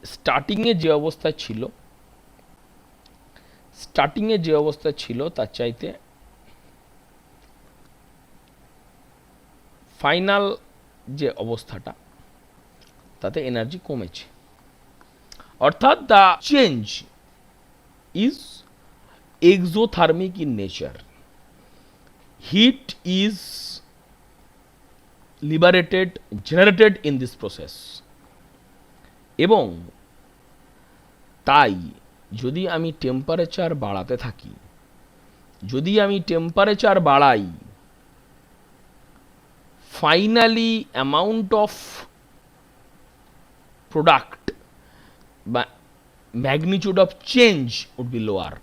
স্টার্টিংয়ে যে অবস্থা ছিল, স্টার্টিংয়ে যে অবস্থা ছিল তার চাইতে ফাইনাল যে অবস্থাটা তাতে এনার্জি কমেছে। অর্থাৎ the change is exothermic in nature. Heat is liberated, generated in this process. এবং তাই যদি আমি টেম্পারেচার বাড়াতে থাকি, যদি আমি টেম্পারেচার বাড়াই, ফাইনালি অ্যামাউন্ট অফ প্রোডাক্ট বা magnitude of change would be lower.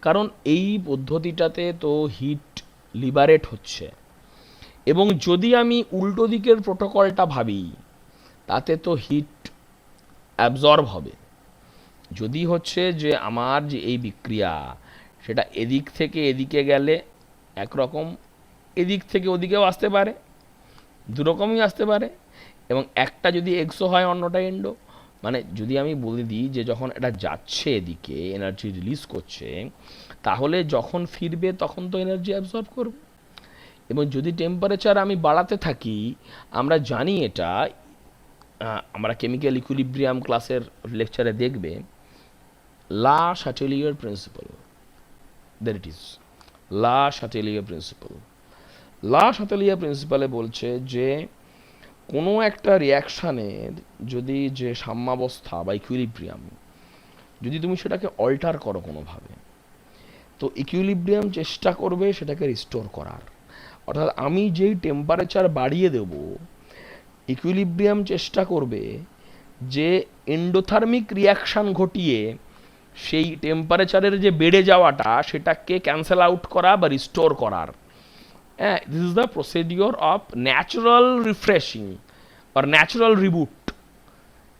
কারণ এই পদ্ধতিটাতে তো হিট লিবারেট হচ্ছে, এবং যদি আমি উল্টো দিকের প্রোটোকলটা ভাবি তাতে তো হিট অ্যাবজর্ব হবে। যদি হচ্ছে যে আমার যে এই বিক্রিয়া সেটা এদিক থেকে এদিকে গেলে একরকম, এদিক থেকে ওদিকেও আসতে পারে, দুরকমই আসতে পারে, এবং একটা যদি এক্সো হয় অন্যটা এন্ডো। মানে যদি আমি বলে দিই যে যখন এটা যাচ্ছে এদিকে এনার্জি রিলিজ করছে, তাহলে যখন ফিরবে তখন তো এনার্জি অ্যাবজর্ব করবে। এবং যদি টেম্পারেচার আমি বাড়াতে থাকি, আমরা জানি এটা, আমরা কেমিক্যাল ইকুইলিব্রিয়াম ক্লাসের লেকচারে দেখবে, লা শাটেলিয়ার প্রিন্সিপাল, দ্যাট ইট ইজ লা শাটেলিয়ার প্রিন্সিপাল। লা শাটেলিয়ার প্রিন্সিপালে বলছে যে কোনো একটা রিয়াকশানের যদি যে সাম্যাবস্থা বা ইকুইলিব্রিয়াম, যদি তুমি সেটাকে অল্টার করো কোনোভাবে, তো ইকুইলিব্রিয়াম চেষ্টা করবে সেটাকে রিস্টোর করার। অর্থাৎ আমি যেই টেম্পারেচার বাড়িয়ে দেব, ইকুইলিব্রিয়াম চেষ্টা করবে যে এন্ডোথার্মিক রিয়াকশান ঘটিয়ে সেই টেম্পারেচারের যে বেড়ে যাওয়াটা সেটাকে ক্যান্সেল আউট করা বা রিস্টোর করার। হ্যাঁ, this is the procedure of natural refreshing আর ন্যাচারাল রিবুট।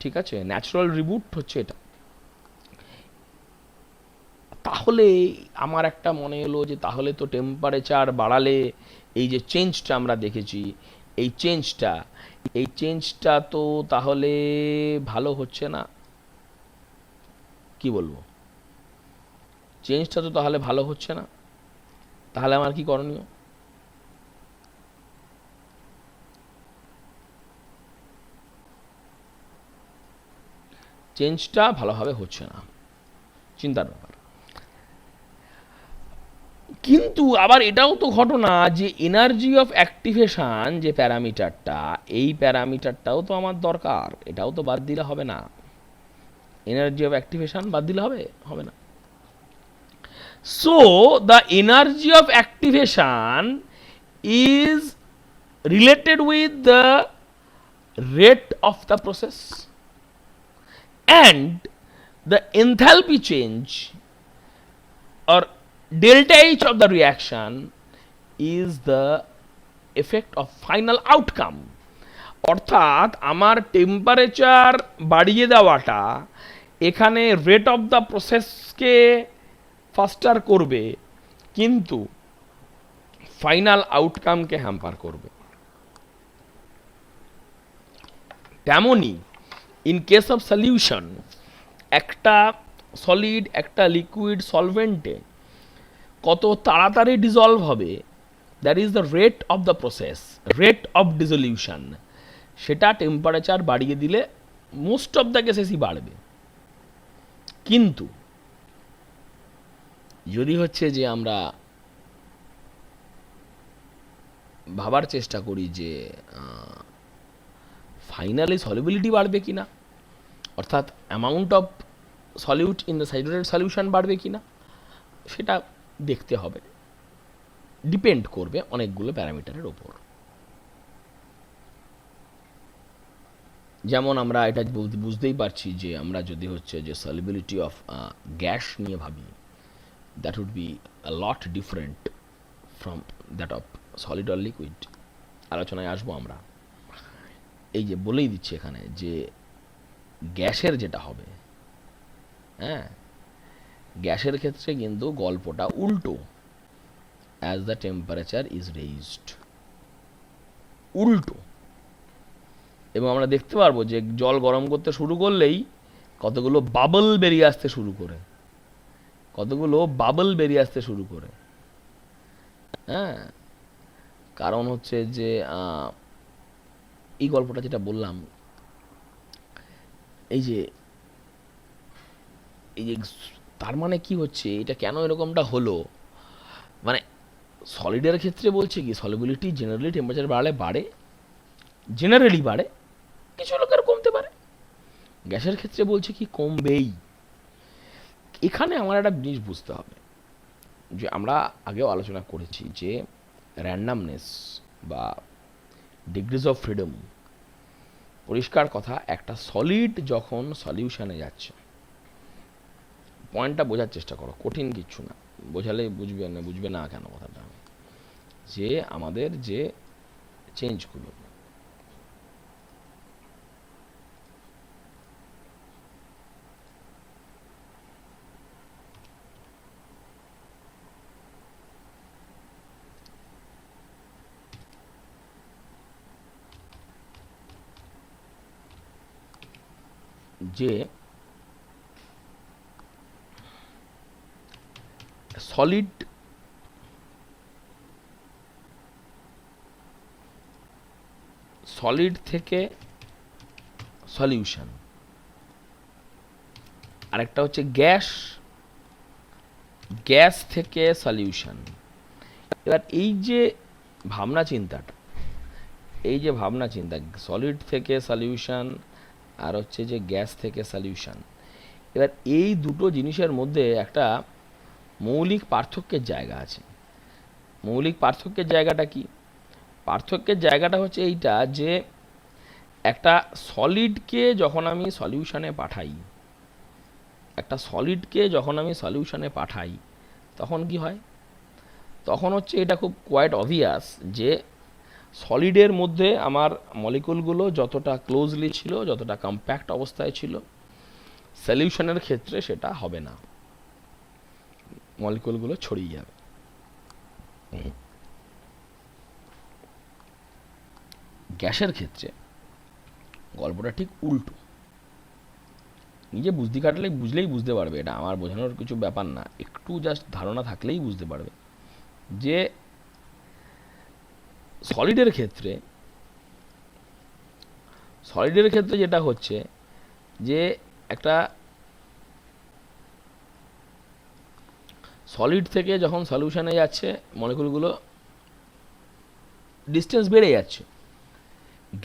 ঠিক আছে, ন্যাচারাল রিবুট হচ্ছে এটা। তাহলে আমার একটা মনে এলো যে তাহলে তো টেম্পারেচার বাড়ালে এই যে চেঞ্জটা আমরা দেখেছি, এই চেঞ্জটা তো তাহলে ভালো হচ্ছে না। কি বলবো, চেঞ্জটা তো তাহলে ভালো হচ্ছে না। তাহলে আমার কি করণীয়? চেঞ্জটা ভালোভাবে হচ্ছে না, চিন্তার ব্যাপার। কিন্তু আবার এটাও তো ঘটনা যে এনার্জি অফ অ্যাক্টিভেশন যে প্যারামিটারটা, এই প্যারামিটারটাও তো আমার দরকার, এটাও তো বাদ দিলে হবে না। এনার্জি অফ অ্যাক্টিভেশন বাদ দিলে হবে? হবে না। So the energy of activation is related with the rate of the process, and the enthalpy change or delta H of the reaction is the effect of final outcome. অর্থাৎ আমার টেম্পারেচার বাড়িয়ে দেওয়াটা এখানে রেট অফ দ্য প্রসেসকে ফাস্টার করবে, কিন্তু ফাইনাল আউটকামকে হ্যাম্পার করবে। তেমনই ইন কেস অফ সলিউশন, একটা সলিড একটা লিকুইড সলভেন্টে কত তাড়াতাড়ি ডিজলভ হবে, that is the rate of the process, rate of dissolution. সেটা টেম্পারেচার বাড়িয়ে দিলে মোস্ট অফ দ্য কেসেসই বাড়বে। কিন্তু যদি হচ্ছে যে আমরা ভাবার চেষ্টা করি যে ফাইনালি সলিবিলিটি বাড়বে কিনা, অর্থাৎ amount of solute in the saturated solution বাড়বে কিনা, সেটা দেখতে হবে। ডিপেন্ড করবে অনেকগুলো প্যারামিটারের ওপর। যেমন আমরা এটা বুঝতেই পারছি যে আমরা যদি হচ্ছে যে সলিবিলিটি অফ গ্যাস নিয়ে ভাবি, that would be a lot different from that of solid or liquid. আলোচনায় আসবো আমরা। এই যে বলেই দিচ্ছি এখানে যে গ্যাসের যেটা হবে, হ্যাঁ, গ্যাসের ক্ষেত্রে কিন্তু গল্পটা উল্টো। As the temperature is raised, উল্টো। এবং আমরা দেখতে পারবো যে জল গরম করতে শুরু করলেই কতগুলো বাবল বেরিয়ে আসতে শুরু করে, কতগুলো বাবল বেরিয়ে আসতে শুরু করে। হ্যাঁ, কারণ হচ্ছে যে এই গল্পটা যেটা বললাম, এই যে এই যে তার মানে কি হচ্ছে, এটা কেন এরকমটা হলো, মানে সলিডের ক্ষেত্রে বলছে কি সলিবিলিটি জেনারেলি টেম্পারেচার বাড়লে বাড়ে, জেনারেলি বাড়ে, কিছু লোকের কমতে পারে। গ্যাসের ক্ষেত্রে বলছে কি কমবেই। এখানে আমার একটা জিনিস বুঝতে হবে যে আমরা আগেও আলোচনা করেছি যে র্যান্ডামনেস বা ডিগ্রিজ অফ ফ্রিডম, পরিষ্কার কথা একটা সলিড যখন সলিউশনে যাচ্ছে, পয়েন্টটা বোঝার চেষ্টা করো, কঠিন কিচ্ছু না, বোঝালে বুঝবে না কেন কথাটা, যে আমাদের যে চেঞ্জগুলো, যে সলিড সলিড থেকে সলিউশন, আরেকটা হচ্ছে গ্যাস, গ্যাস থেকে সলিউশন। এবার এই যে ভাবনা চিন্তাটা, এই যে ভাবনা চিন্তা, সলিড থেকে সলিউশন আর হচ্ছে যে গ্যাস থেকে সলিউশন, এবার এই দুটো জিনিসের মধ্যে একটা মৌলিক পার্থক্যের জায়গা আছে। মৌলিক পার্থক্যের জায়গাটা কি? পার্থক্যের জায়গাটা হচ্ছে এইটা যে একটা সলিডকে যখন আমি সলিউশনে পাঠাই, একটা সলিডকে যখন আমি সলিউশনে পাঠাই, তখন কি হয়? তখন হচ্ছে এটা খুব কোয়াইট অবভিয়াস যে সলিডের মধ্যে আমার মলিকুলগুলো যতটা ক্লোজলি ছিল, যতটা কম্প্যাক্ট অবস্থায় ছিল, সলিউশনের ক্ষেত্রে সেটা হবে না, মলিকুলগুলো ছড়িয়ে যাবে। গ্যাসের ক্ষেত্রে গল্পটা ঠিক উল্টো। নিজে বুদ্ধি খাটলে বুঝলেই বুঝতে পারবে, এটা আমার বোঝানোর কিছু ব্যাপার না, একটু জাস্ট ধারণা থাকলেই বুঝতে পারবে যে সলিডের ক্ষেত্রে যেটা হচ্ছে যে একটা সলিড থেকে যখন সলিউশনে যাচ্ছে মলিকুলগুলো ডিস্টেন্স বেড়ে যাচ্ছে।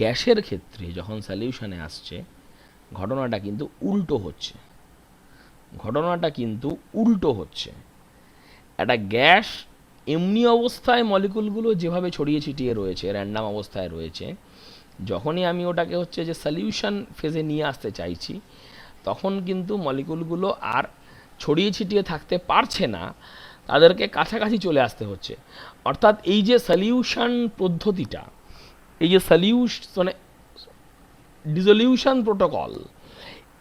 গ্যাসের ক্ষেত্রে যখন সলিউশনে আসছে ঘটনাটা কিন্তু উল্টো হচ্ছে, ঘটনাটা কিন্তু উল্টো হচ্ছে। একটা গ্যাস এমনি অবস্থায় মলিকুলগুলো যেভাবে ছড়িয়ে ছিটিয়ে রয়েছে, র্যান্ডাম অবস্থায় রয়েছে, যখনই আমি ওটাকে হচ্ছে যে সলিউশন ফেজে নিয়ে আসতে চাইছি, তখন কিন্তু মলিকুলগুলো আর ছড়িয়ে ছিটিয়ে থাকতে পারছে না, তাদেরকে কাছাকাছি চলে আসতে হচ্ছে। অর্থাৎ এই যে সলিউশন পদ্ধতিটা, এই যে মানে ডিসলিউশন প্রোটোকল,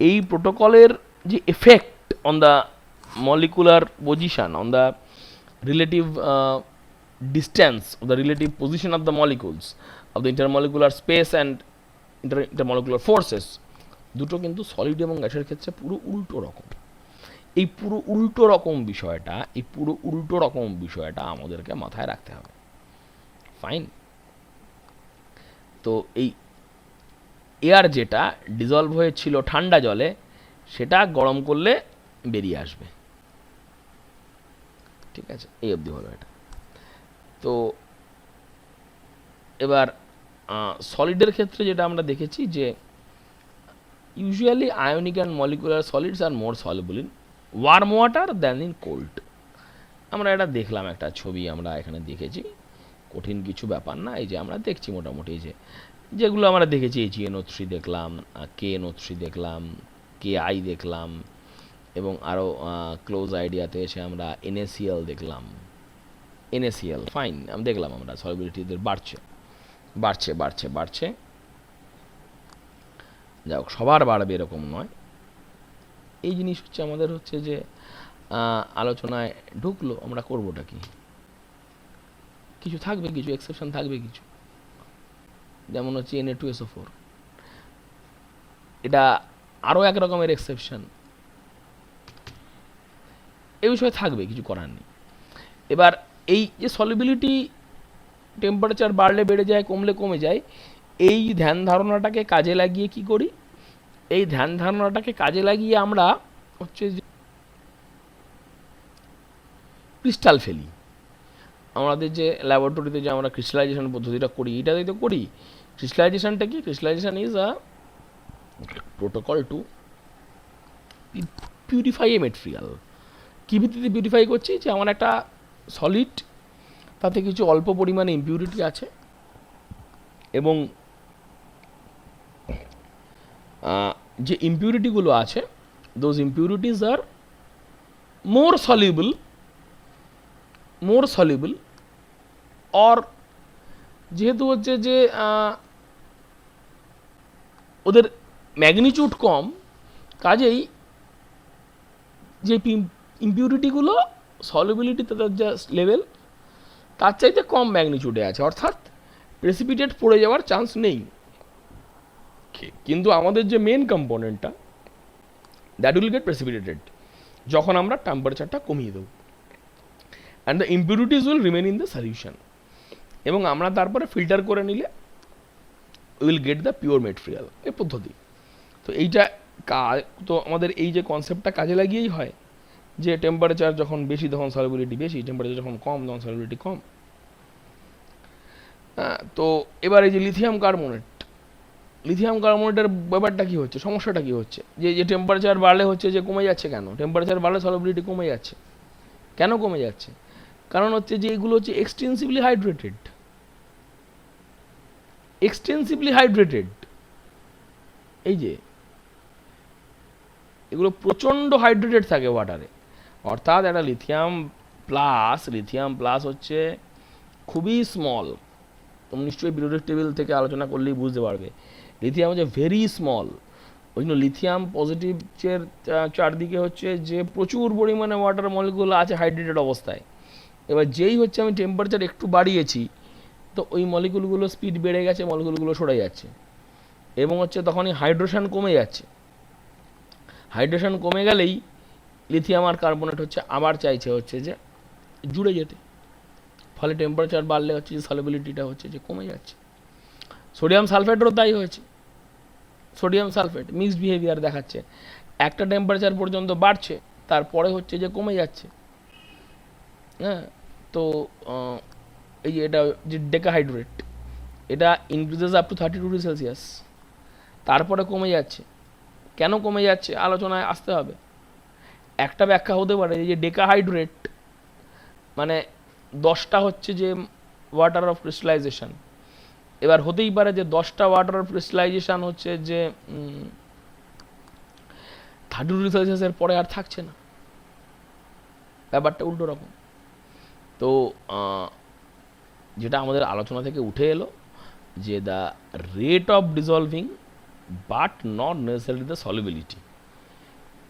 এই প্রোটোকলের যে effect on the molecular position, on the relative distance of the relative position of the molecules of the intermolecular space and intermolecular forces, দুটো কিন্তু সলিড এবং গ্যাসের ক্ষেত্রে পুরো উল্টো রকম। এই পুরো উল্টো রকম বিষয়টা আমাদেরকে মাথায় রাখতে হবে। ফাইন। তো এই এয়ার যেটা ডিজলভ হয়েছিল ঠান্ডা জলে, সেটা গরম করলে বেরিয়ে আসবে। ঠিক আছে, এই অবধি হলো এটা। তো এবার সলিডের ক্ষেত্রে যেটা আমরা দেখেছি যে usually ionic and molecular solids are more soluble in warm water than in cold. আমরা এটা দেখলাম, একটা ছবি আমরা এখানে দেখেছি, কঠিন কিছু ব্যাপার না। এই যে আমরা দেখছি মোটামুটি, এই যে যেগুলো আমরা দেখেছি, HNO3 দেখলাম, KNO3 দেখলাম, KI দেখলাম, এবং আরও ক্লোজ আইডিয়াতে এসে আমরা NaCl দেখলাম। NaCl ফাইন, আমি দেখলাম আমরা সলিবিলিটিদের বাড়ছে বাড়ছে বাড়ছে বাড়ছে। যাই হোক, সবার বাড়বে এরকম নয়। এই জিনিস হচ্ছে আমাদের হচ্ছে যে আলোচনায় ঢুকলো, আমরা করবোটা কি? কিছু থাকবে, কিছু এক্সেপশন থাকবে, কিছু যেমন হচ্ছে Na2SO4, এটা আরও এক রকমের এক্সেপশন। এই বিষয়ে থাকবে, কিছু করার নেই। এবার এই যে সলিবিলিটি টেম্পারেচার বাড়লে বেড়ে যায়, কমলে কমে যায়, এই ধ্যান ধারণাটাকে কাজে লাগিয়ে কি করি? এই ধ্যান ধারণাটাকে কাজে লাগিয়ে আমরা হচ্ছে যে ক্রিস্টাল ফেলি। আমাদের যে ল্যাবরেটরিতে যে আমরা ক্রিস্টালাইজেশন পদ্ধতিটা করি, এটাতেই তো করি। ক্রিস্টালাইজেশনটা কি? Crystallization is a protocol to purify a material. কী ভিত্তিতে পিউরিফাই করছি? যে আমার একটা সলিড, তাতে কিছু অল্প পরিমাণে ইম্পিউরিটি আছে, এবং যে ইম্পিউরিটিগুলো আছে, those impurities are more soluble or, যেহেতু হচ্ছে যে ওদের ম্যাগনিটিউড কম, কাজেই যে ইম্পিউরিটিগুলো সলিবিলিটি তাদের যা লেভেল তার চাইতে কম ম্যাগনিটিউডে আছে, অর্থাৎ প্রেসিপিটেট পড়ে যাওয়ার চান্স নেই। কিন্তু আমাদের যে মেন কম্পোনেন্টটা, দ্যাট উইল গেট প্রেসিপিটেটেড যখন আমরা টেম্পারেচারটা কমিয়ে দেবো, and the impurities will remain in the solution, এবং আমরা তারপরে ফিল্টার করে নিলে will get the pure material. এই পদ্ধতি তো এইটা তো আমাদের এই যে কনসেপ্টটা কাজে লাগিয়েই হয়, যে টেম্পারেচার যখন বেশি তখন সলিবিলিটি বেশি, টেম্পারেচার যখন কম তখন সলিবিলিটি কম। তো এবার এই যে লিথিয়াম কার্বনেটের ব্যাপারটা কী হচ্ছে, সমস্যাটা কী হচ্ছে? যে টেম্পারেচার বাড়লে হচ্ছে যে কমে যাচ্ছে। কেন টেম্পারেচার বাড়লে সলিবিলিটি কমে যাচ্ছে? কেন কমে যাচ্ছে? কারণ হচ্ছে যে এগুলো হচ্ছে এক্সটেন্সিভলি হাইড্রেটেড। এই যে এগুলো প্রচণ্ড হাইড্রেটেড থাকে ওয়াটারে, অর্থাৎ একটা লিথিয়াম প্লাস হচ্ছে খুবই স্মল। তুমি নিশ্চয়ই পিরিয়ডিক টেবিল থেকে আলোচনা করলেই বুঝতে পারবে, লিথিয়াম হচ্ছে ভেরি স্মল। ওই জন্য লিথিয়াম পজিটিভের চারদিকে হচ্ছে যে প্রচুর পরিমাণে ওয়াটার মলিকুল আছে হাইড্রেটেড অবস্থায়। এবার যেই হচ্ছে আমি টেম্পারেচার একটু বাড়িয়েছি, তো ওই মলিকুলগুলো স্পিড বেড়ে গেছে, মলিকুলগুলো সরে যাচ্ছে, এবং হচ্ছে তখনই হাইড্রেশন কমে যাচ্ছে। হাইড্রেশন কমে গেলেই লিথিয়াম আর কার্বনেট হচ্ছে আবার চাইছে হচ্ছে যে জুড়ে যেতে, ফলে টেম্পারেচার বাড়লে হচ্ছে যে সলিবিলিটিটা হচ্ছে যে কমে যাচ্ছে। সোডিয়াম সালফেটেরও তাই হয়েছে। সোডিয়াম সালফেট মিক্সড বিহেভিয়ার দেখাচ্ছে, একটা টেম্পারেচার পর্যন্ত বাড়ছে, তারপরে হচ্ছে যে কমে যাচ্ছে। হ্যাঁ, তো এই যে এটা যে ডেকাহাইড্রেট, এটা increases up to 32 degree Celsius, তারপরে কমে যাচ্ছে। কেন কমে যাচ্ছে আলোচনায় আসতে হবে। একটা ব্যাখ্যা হতে পারে যে ডেকাহাইড্রেট মানে 10টা হচ্ছে যে ওয়াটার অফ ক্রিস্টালাইজেশন। এবার হতেই পারে যে 10টা ওয়াটার অফ ক্রিস্টালাইজেশন হচ্ছে যে 30 ডিগ্রি সেলসিয়াসের পরে আর থাকছে না, ব্যাপারটা উল্টো রকম। তো যেটা আমাদের আলোচনা থেকে উঠে এলো, যে the rate of dissolving but not necessary the solubility.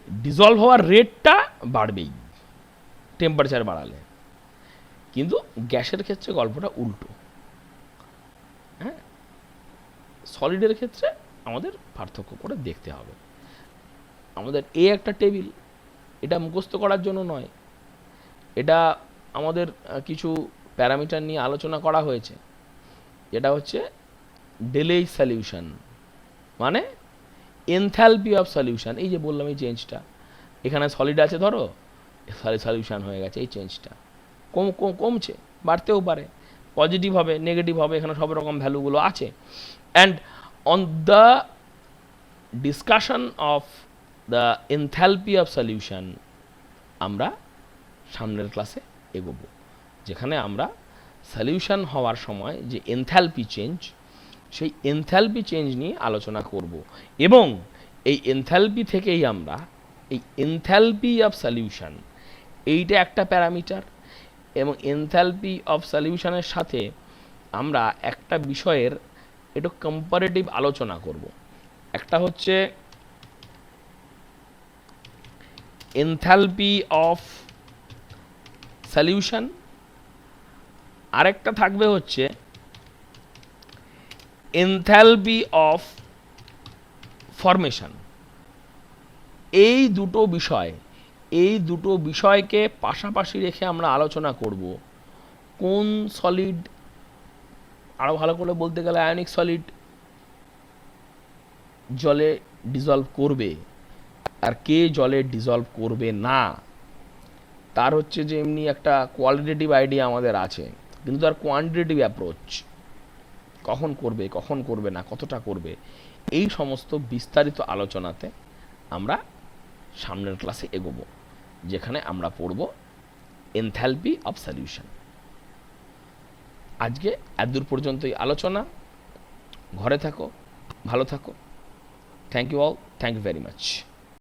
Dissolved হওয়ার রেটটা বাড়বেই টেম্পারেচার বাড়ালে, কিন্তু গ্যাসের ক্ষেত্রে গল্পটা উল্টো। হ্যাঁ, সলিডের ক্ষেত্রে আমাদের পার্থক্য করে দেখতে হবে। আমাদের একটা টেবিল, এটা মুখস্থ করার জন্য নয়, এটা আমাদের কিছু প্যারামিটার নিয়ে আলোচনা করা হয়েছে, যেটা হচ্ছে ডেলেই সলিউশন, মানে এনথ্যালপি অফ সলিউশন। এই যে বললাম এই চেঞ্জটা, এখানে সলিড আছে ধরো, সলিউশন হয়ে গেছে, এই চেঞ্জটা কমছে, বাড়তেও পারে, পজিটিভ হবে, নেগেটিভ হবে, এখানে সব রকম ভ্যালুগুলো আছে। And on the discussion of the enthalpy of solution আমরা সামনের ক্লাসে এগোবো, যেখানে আমরা সলিউশন হওয়ার সময় যে এনথ্যালপি চেঞ্জ, সেই এনথ্যালপি চেঞ্জ নিয়ে আলোচনা করব। এবং এই এনথ্যালপি থেকেই আমরা এই এনথ্যালপি অফ সলিউশন, এইটা একটা প্যারামিটার, এবং এনথ্যালপি অফ সলিউশনের সাথে আমরা একটা বিষয়ের একটু কম্পারেটিভ আলোচনা করব। একটা হচ্ছে এনথ্যালপি অফ সলিউশন, আরেকটা থাকবে হচ্ছে এনথ্যালপি অফ ফরমেশন। এই দুটো বিষয়কে পাশাপাশি রেখে আমরা আলোচনা করব কোন সলিড, আরও ভালো করে বলতে গেলে আয়নিক সলিড জলে ডিজলভ করবে আর কে জলে ডিজলভ করবে না। তার হচ্ছে যে এমনি একটা কোয়ালিটেটিভ আইডিয়া আমাদের আছে, কিন্তু তার কোয়ান্টিটেটিভ অ্যাপ্রোচ, কখন করবে না, কতটা করবে, এই সমস্ত বিস্তারিত আলোচনাতে আমরা সামনের ক্লাসে এগোবো, যেখানে আমরা পড়ব এনথ্যালপি অফ সলিউশন। আজকে এতদূর পর্যন্তই আলোচনা। ঘরে থাকো, ভালো থাকো। Thank you all, thank you very much.